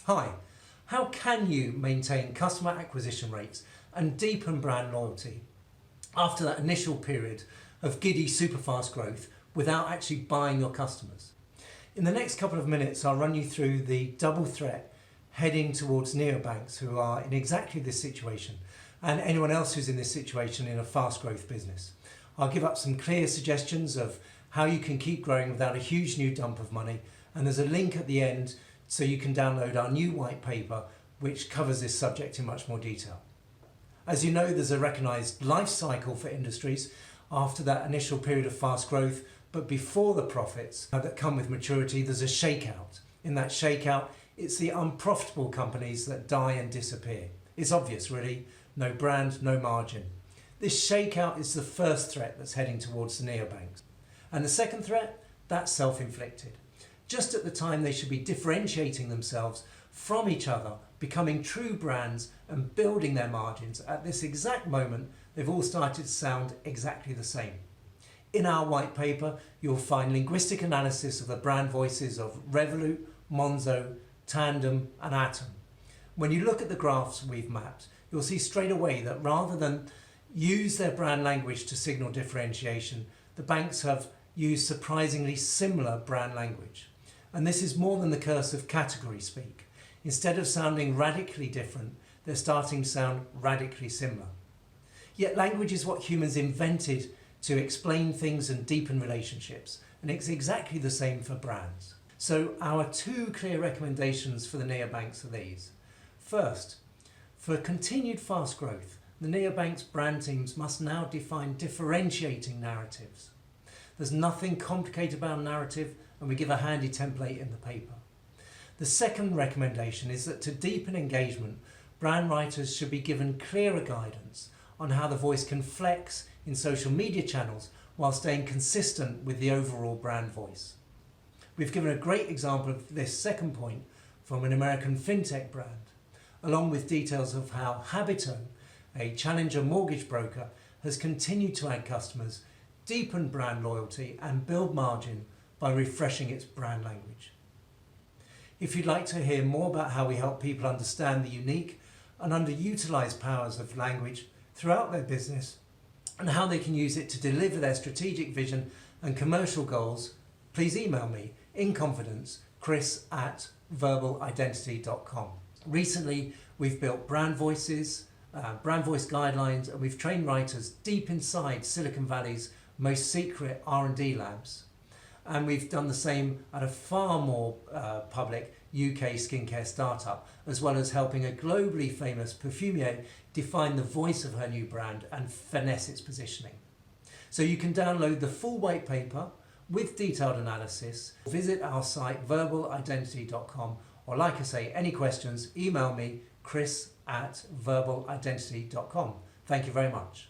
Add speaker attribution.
Speaker 1: Hi, how can you maintain customer acquisition rates and deepen brand loyalty after that initial period of giddy superfast growth without actually buying your customers? In the next couple of minutes, I'll run you through the double threat heading towards neobanks who are in exactly this situation and anyone else who's in this situation in a fast growth business. I'll give up some clear suggestions of how you can keep growing without a huge new dump of money, and there's a link at the end so you can download our new white paper which covers this subject in much more detail. As you know, there's a recognised life cycle for industries after that initial period of fast growth, but before the profits that come with maturity, there's a shakeout. In that shakeout, it's the unprofitable companies that die and disappear. It's obvious, really. No brand, no margin. This shakeout is the first threat that's heading towards the neobanks. And the second threat, that's self-inflicted. Just at the time they should be differentiating themselves from each other, becoming true brands and building their margins, at this exact moment, they've all started to sound exactly the same. In our white paper, you'll find linguistic analysis of the brand voices of Revolut, Monzo, Tandem and Atom. When you look at the graphs we've mapped, you'll see straight away that rather than use their brand language to signal differentiation, the banks have used surprisingly similar brand language. And this is more than the curse of category speak. Instead of sounding radically different, they're starting to sound radically similar. Yet language is what humans invented to explain things and deepen relationships, and it's exactly the same for brands. So our two clear recommendations for the neobanks are these. First, for continued fast growth, the neobanks brand teams must now define differentiating narratives. There's nothing complicated about a narrative, and we give a handy template in the paper. The second recommendation is that to deepen engagement, brand writers should be given clearer guidance on how the voice can flex in social media channels while staying consistent with the overall brand voice. We've given a great example of this second point from an American fintech brand, along with details of how Habito, a challenger mortgage broker, has continued to add customers, deepen brand loyalty and build margin by refreshing its brand language. If you'd like to hear more about how we help people understand the unique and underutilized powers of language throughout their business and how they can use it to deliver their strategic vision and commercial goals, please email me in confidence, chris@verbalidentity.com. Recently, we've built brand voices, brand voice guidelines, and we've trained writers deep inside Silicon Valley's most secret R&D labs. And we've done the same at a far more public UK skincare startup, as well as helping a globally famous perfumier define the voice of her new brand and finesse its positioning. So you can download the full white paper with detailed analysis. Visit our site verbalidentity.com, or like I say, any questions, email me chris@verbalidentity.com. Thank you very much.